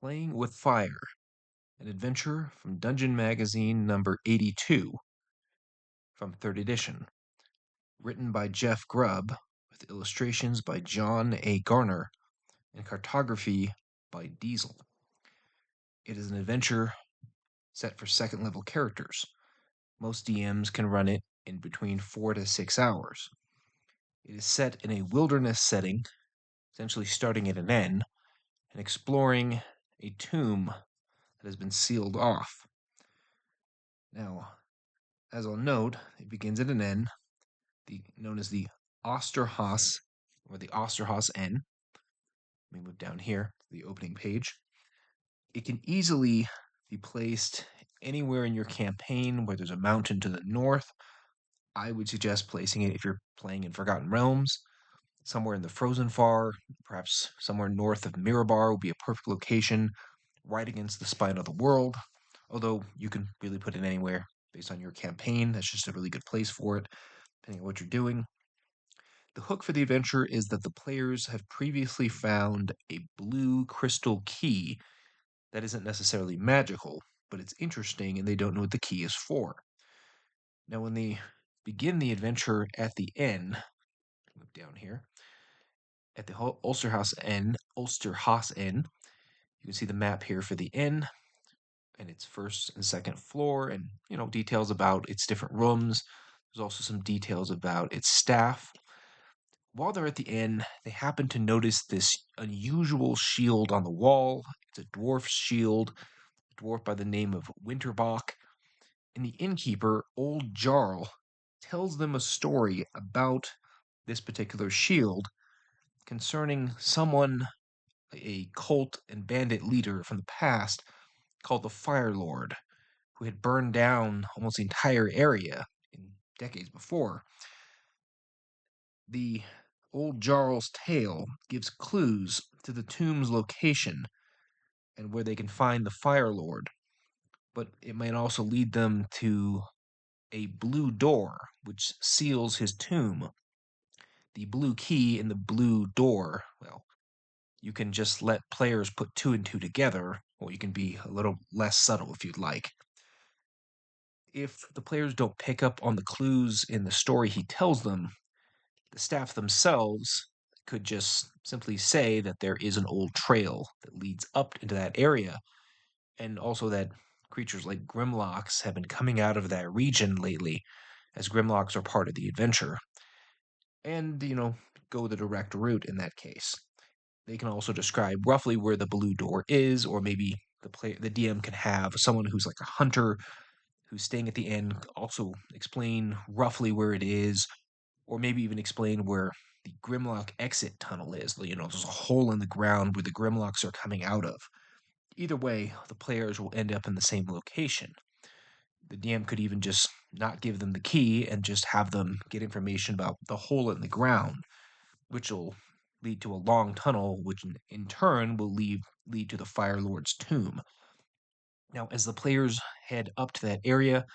Playing with Fire, an adventure from Dungeon Magazine number 82 from 3rd edition, written by Jeff Grubb, with illustrations by John A. Garner and cartography by Diesel. It is an adventure set for second level characters. Most DMs can run it in between 4 to 6 hours. It is set in a wilderness setting, essentially starting at an inn, and exploring a tomb that has been sealed off. Now, as I'll note, it begins at an inn, known as the Osterhaus, or the Osterhaus Inn. Let me move down here to the opening page. It can easily be placed anywhere in your campaign where there's a mountain to the north. I would suggest placing it if you're playing in Forgotten Realms, somewhere in the Frozen Far, perhaps somewhere north of Mirabar would be a perfect location, right against the spine of the world. Although you can really put it anywhere based on your campaign. That's just a really good place for it, depending on what you're doing. The hook for the adventure is that the players have previously found a blue crystal key that isn't necessarily magical, but it's interesting and they don't know what the key is for. Now, when they begin the adventure at the inn, move down here, at the Ulsterhaus Inn, you can see the map here for the inn and its first and second floor, and details about its different rooms. There's also some details about its staff. While they're at the inn, they happen to notice this unusual shield on the wall. It's a dwarf shield, a dwarf by the name of Winterbach. And the innkeeper, Old Jarl, tells them a story about this particular shield concerning someone, a cult and bandit leader from the past called the Fire Lord, who had burned down almost the entire area in decades before. The Old Jarl's tale gives clues to the tomb's location and where they can find the Fire Lord, but it might also lead them to a blue door which seals his tomb. The blue key in the blue door, well, you can just let players put two and two together, or you can be a little less subtle if you'd like. If the players don't pick up on the clues in the story he tells them, the staff themselves could just simply say that there is an old trail that leads up into that area, and also that creatures like Grimlocks have been coming out of that region lately, as Grimlocks are part of the adventure. And, go the direct route in that case. They can also describe roughly where the blue door is, or maybe the DM can have someone who's like a hunter who's staying at the inn also explain roughly where it is, or maybe even explain where the Grimlock exit tunnel is. There's a hole in the ground where the Grimlocks are coming out of. Either way, the players will end up in the same location. The DM could even just not give them the key and just have them get information about the hole in the ground, which will lead to a long tunnel, which in turn will lead to the Fire Lord's tomb. Now, as the players head up to that area,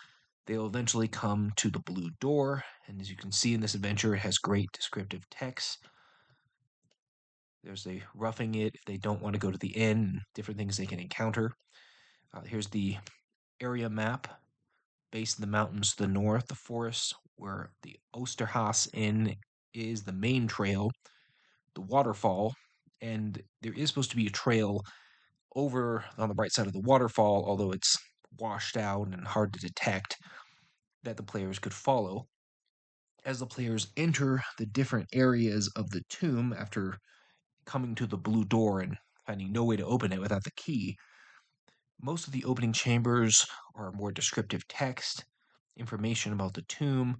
they'll eventually come to the blue door, and as you can see in this adventure, it has great descriptive text. There's a roughing it if they don't want to go to the inn, different things they can encounter. Here's the area map. Based in the mountains to the north, the forest where the Osterhaus Inn is, the main trail, the waterfall, and there is supposed to be a trail over on the right side of the waterfall, although it's washed out and hard to detect, that the players could follow. As the players enter the different areas of the tomb after coming to the blue door and finding no way to open it without the key, most of the opening chambers are more descriptive text, information about the tomb,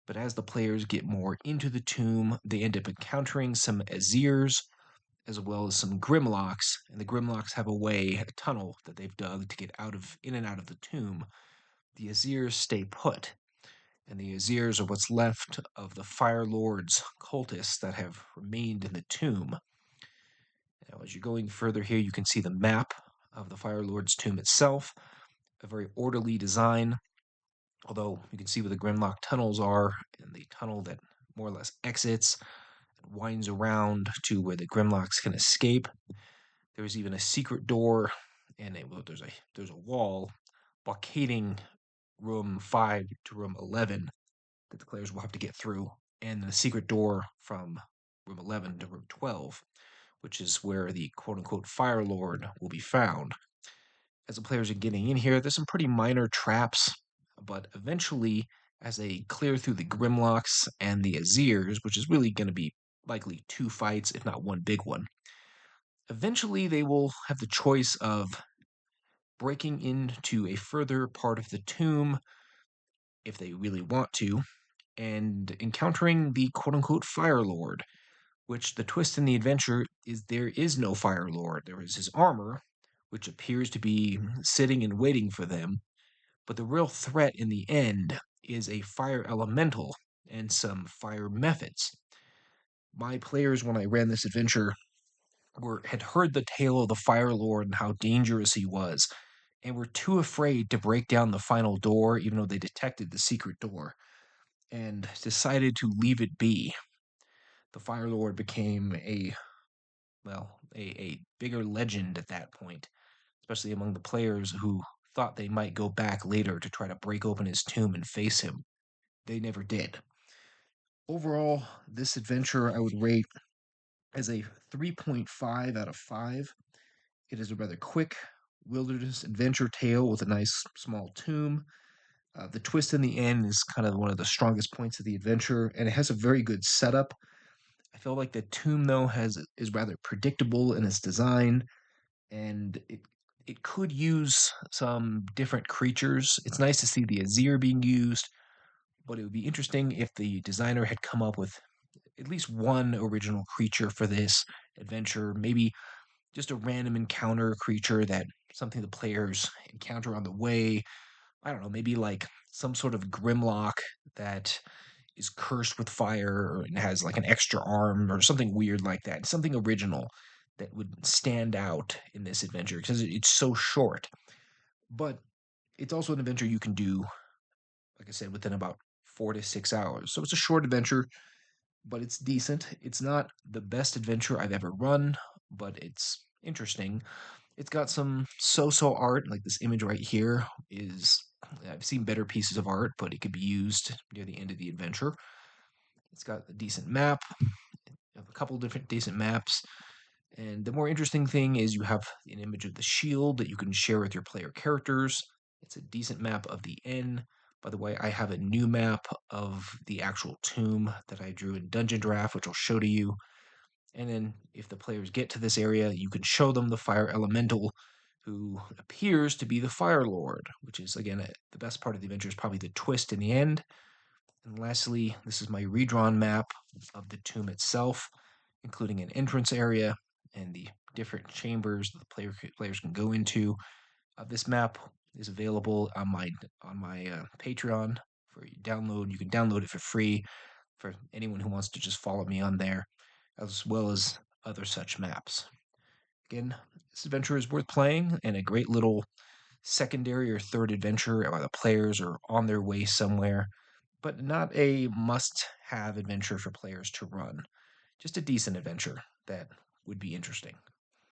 but as the players get more into the tomb, they end up encountering some Azirs, as well as some Grimlocks, and the Grimlocks have a tunnel that they've dug to get in and out of the tomb. The Azirs stay put, and the Azirs are what's left of the Fire Lord's cultists that have remained in the tomb. Now, as you're going further here, you can see the map of the Fire Lord's tomb itself, a very orderly design, although you can see where the Grimlock tunnels are, and the tunnel that more or less exits and winds around to where the Grimlocks can escape. There's even a secret door, and there's a wall blockading room 5 to room 11 that the players will have to get through, and the secret door from room 11 to room 12, which is where the quote unquote Fire Lord will be found. As the players are getting in here, there's some pretty minor traps, but eventually, as they clear through the Grimlocks and the Azirs, which is really going to be likely 2 fights, if not one big one, eventually they will have the choice of breaking into a further part of the tomb if they really want to, and encountering the quote unquote Fire Lord, which the twist in the adventure is there is no Fire Lord. There is his armor, which appears to be sitting and waiting for them, but the real threat in the end is a fire elemental and some fire methods. My players, when I ran this adventure, had heard the tale of the Fire Lord and how dangerous he was, and were too afraid to break down the final door, even though they detected the secret door, and decided to leave it be. The Fire Lord became a bigger legend at that point, especially among the players who thought they might go back later to try to break open his tomb and face him. They never did. Overall, this adventure I would rate as a 3.5 out of 5. It is a rather quick wilderness adventure tale with a nice small tomb. The twist in the end is kind of one of the strongest points of the adventure, and it has a very good setup. I feel like the tomb though is rather predictable in its design, and it could use some different creatures. It's nice to see the Azir being used, but it would be interesting if the designer had come up with at least one original creature for this adventure. Maybe just a random encounter creature that something the players encounter on the way. I don't know, maybe like some sort of Grimlock that is cursed with fire and has like an extra arm or something weird like that. Something original that would stand out in this adventure because it's so short. But it's also an adventure you can do, like I said, within about 4 to 6 hours. So it's a short adventure, but it's decent. It's not the best adventure I've ever run, but it's interesting. It's got some so-so art, like this image right here is I've seen better pieces of art, but it could be used near the end of the adventure. It's got a decent map, a couple different decent maps, and the more interesting thing is you have an image of the shield that you can share with your player characters. It's a decent map of the inn. By the way, I have a new map of the actual tomb that I drew in Dungeon Draft, which I'll show to you. And then if the players get to this area, you can show them the fire elemental who appears to be the Fire Lord, which is, again, the best part of the adventure is probably the twist in the end. And lastly, this is my redrawn map of the tomb itself, including an entrance area and the different chambers that the players can go into. This map is available on my Patreon for download. You can download it for free for anyone who wants to just follow me on there, as well as other such maps. Again, this adventure is worth playing and a great little secondary or third adventure while the players are on their way somewhere, but not a must have adventure for players to run. Just a decent adventure that would be interesting.